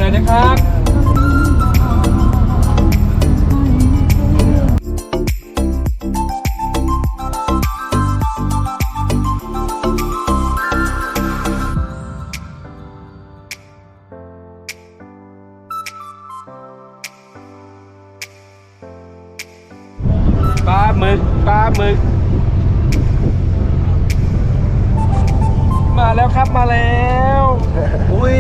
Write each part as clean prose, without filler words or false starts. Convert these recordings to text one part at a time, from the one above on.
เลยนะครับปลาหมึกมาแล้วครับมาแล้วอุ้ย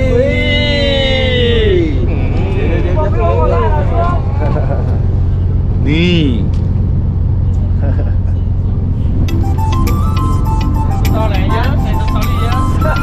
นี่ตอนไหนเยอะใส่ตอนนี้เยอะ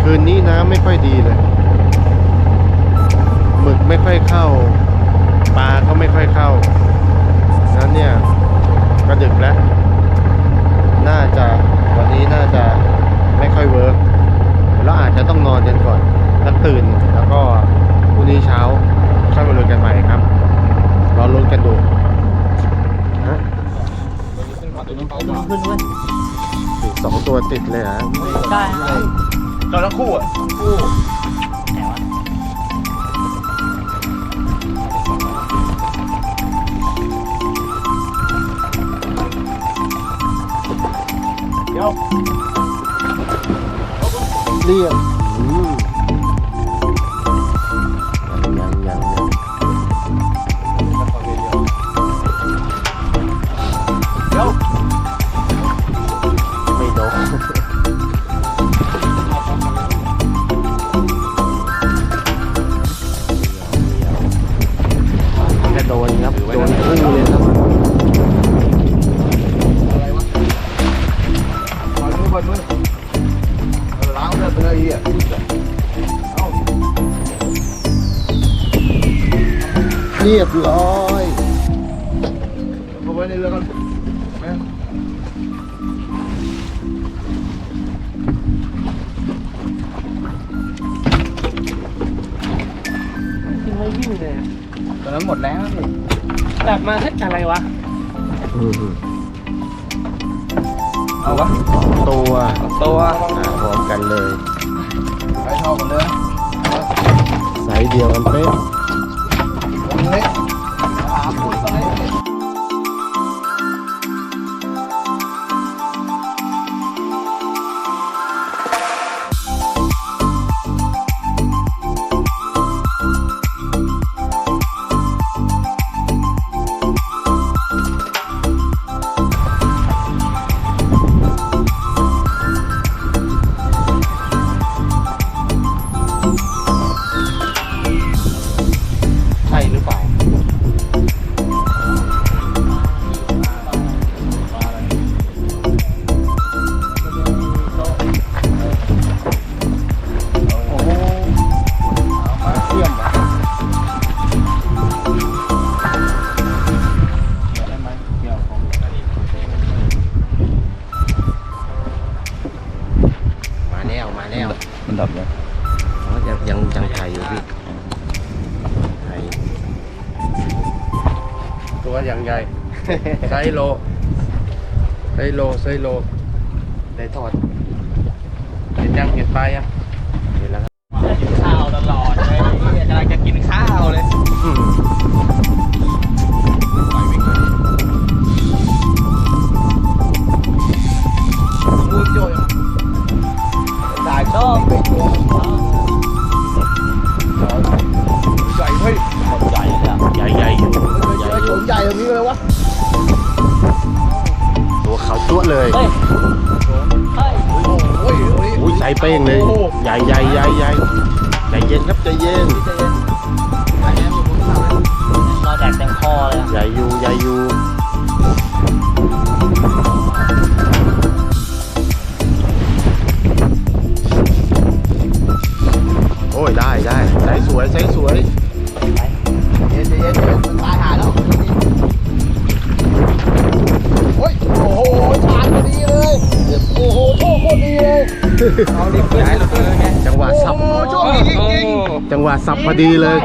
คืนนี้น้ำไม่ค่อยดีเลยหมึกไม่ค่อยเข้าปลาก็ไม่ค่อยเข้านั้นเนี่ยก็ดึกแล้ววันนี้น่าจะไม่ค่อยเวิร์กแล้วอาจจะต้องนอนกันก่อนแล้วตื่นแล้วก็พรุ่งนี้เช้าค่อยมาลุยกันใหม่ครับรอลุ้นกันดูฮะสองตัวติดเลยฮะได้ เราทั้งคู่อ่ะคู่ไหนวะเดี๋ยวเรียบยังเดี๋ยวไม่โดนโดนครับโดนคู่เลยครับอะไรวะบอลมือล้างเลือดเลยอ่ะเรียบร้อยเอาไว้ในเรือกันแม่กินไม่วิ่งเลยตอนนั้นหมดแล้วนี่แบบมาให้อะไรวะเอาวะตัวพร้อมกันเลยไปเท่ากันเลยสายเดียวกันเป๊ะเล็กหาพูดตรงนี้ ตัวอย่างใหญ่ ไซโลได้ทอดเห็นยังเห็นปลายังเห็นแล้วครับ กินข้าวตลอดเลยกำลังจะกินข้าวเลย ไปวิ่งเลย มือโจยสายชอบไปตัวใหญ่เฮ้ย ใหญ่เลย ใหญ่อยู่ ใหญ่ตัวใหญ่แบบนี้เลยวะ ตัวเขาตัวเลย เฮ้ยเฮ้ย โอ้ย อุ้ยใส่เป้งเลยใหญ่ใจเย็นครับใจเย็น เราแดกเต็มคอเลย ใหญ่อยู่โอ้ยได้ใส่สวย เย็นตายหาแล้วโอ้ยโอ้โหชาร์จพอดีเลยโอ้โหโชคโคตรดีเลยเอาดิขึ้นให้เราเลยไง จังหวะสับ โอ้โหโชคดีจริง จังหวะสับพอดีเลย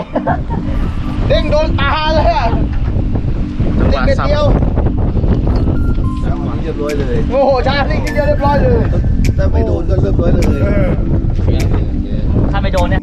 ๆเด้งโดนตาเลยอ่ะ จังห เด้ง วะ เม็ด สับ เดียว เรียบร้อยเลย โอ้โหชาร์จนิดเดียวเรียบร้อยเลย ถ้าไม่โดนก็เรียบร้อยเลย ถ้าไม่โดนเนี่ย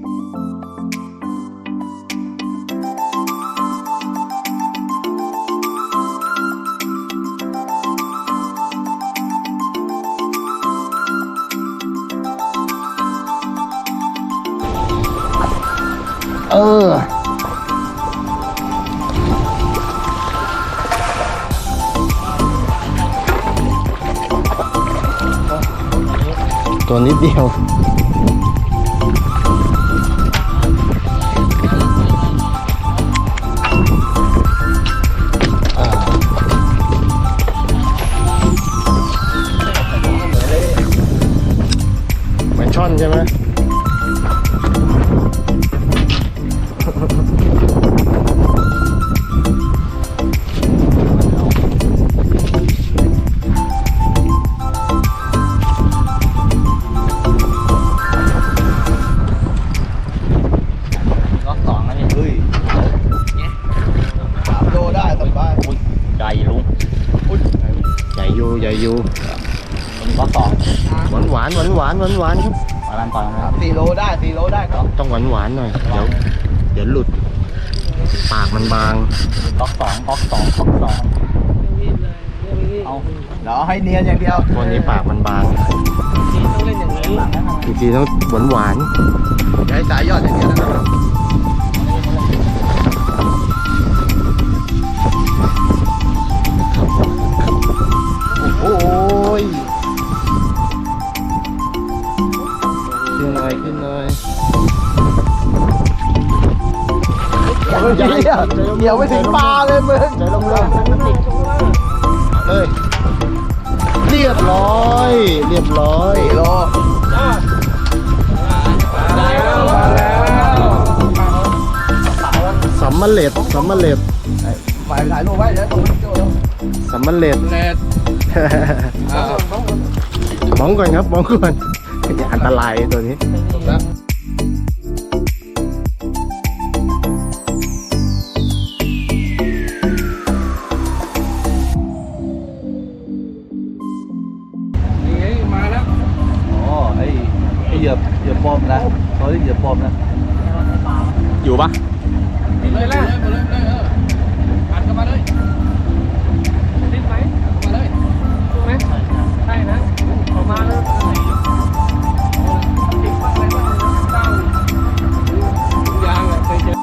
ตัวนิดเดียวเหมือนช่อนใช่ไหมล็อกสองแล้วนี่ เฮ้ย 3 โลได้สบาย ใหญ่ลุง ใหญ่อยู่ ล็อกสอง หวานครับ มาลันต่อยนะครับ 4 โลได้ 4 โลได้ครับ ต้องหวานหน่อยเดี๋ยวหลุดปากมันบาง ล็อกสองเอา เราให้เนียนอย่างเดียว ตัวนี้ปากมันบาง ต้องเล่นอย่างนี้หลังนะ จริงๆต้องหวาน อย่าให้สายยอดอย่างเดียวนะครับ โอ้ยขึ้นหน่อย เดี๋ยวไม่ถึงปลาเลยมึง ใจลงเลยเรียบร้อย 4 โล สำมะเร็ด ฝ่ายถ่ายรูปไว้เดี๋ยวตัวมันโจแล้ว สำมะเร็ดมองก่อนครับมองก่อนอันตรายตัวนี้ อ๋อไอ้เหยียบปอมนะเขาเรียกเหยียบปอมนะ อยู่ปะ เลยล่ะอัดกันมาเลยติดไหมมาเลยถูกไหมใช่นะออกมาเลยติดอะไรบ้างเต้ายางเคยเจอ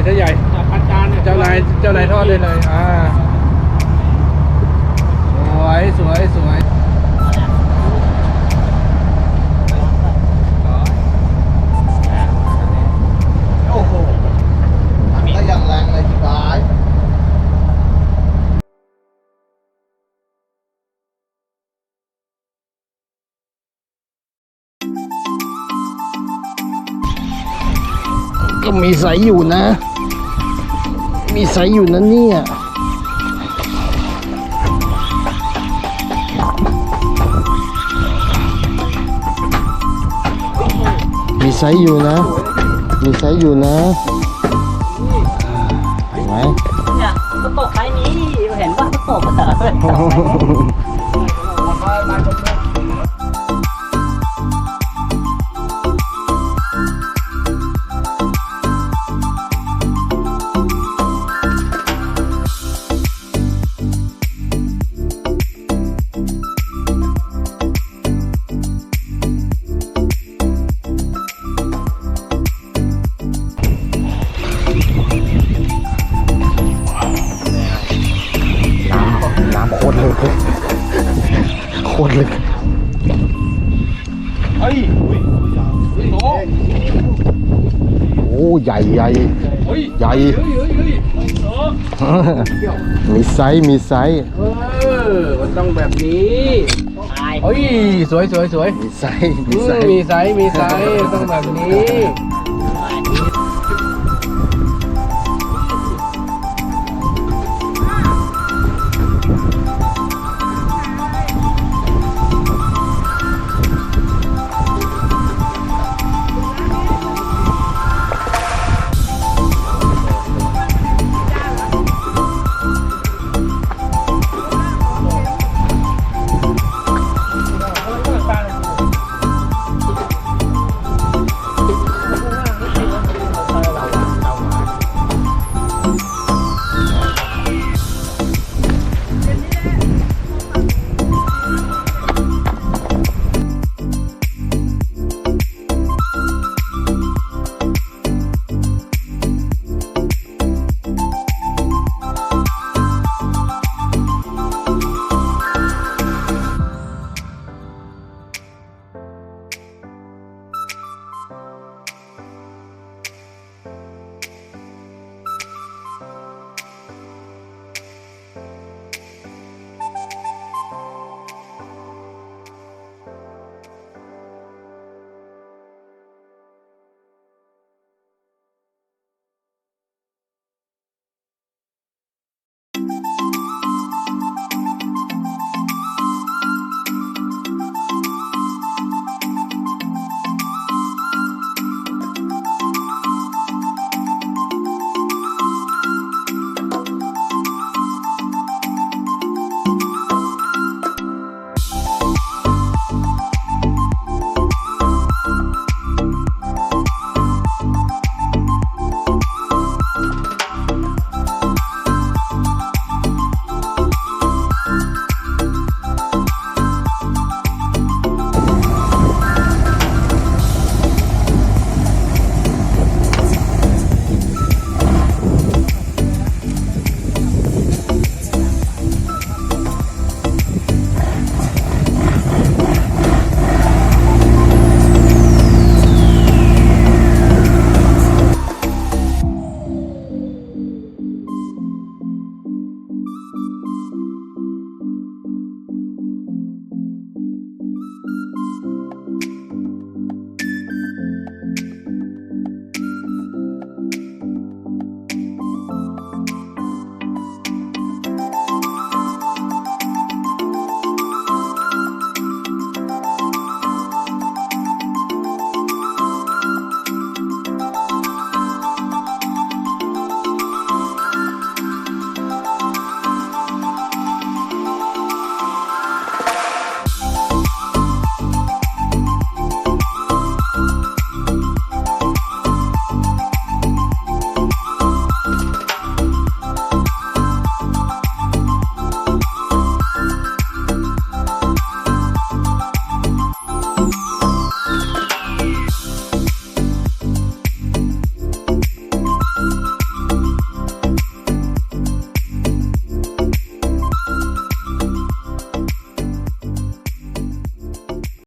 ไซส์ใหญ่พันจานเนี่ยเจ้านายทอดได้เลยสวย โอ้โหก็ยังแรงเลยพี่บาย ก็มีไซส์อยู่นะ มีไซส์อยู่นะเนี่ยมีไซส์อยู่นะ มีไซส์อยู่นะเห็นไหม เนี่ยกระโปรงไซส์นี้เห็นว่ากระโปรงอะ น้ำโคตรลึกเลยโคตรลึก เฮ้ยโอ้ โอ้ใหญ่ใหญ่ เฮ้ย ใหญ่ มีไซส์มีไซส์ มันต้องแบบนี้ ตาย เฮ้ยสวย มีไซส์มีไซส์ มีไซส์ต้องแบบนี้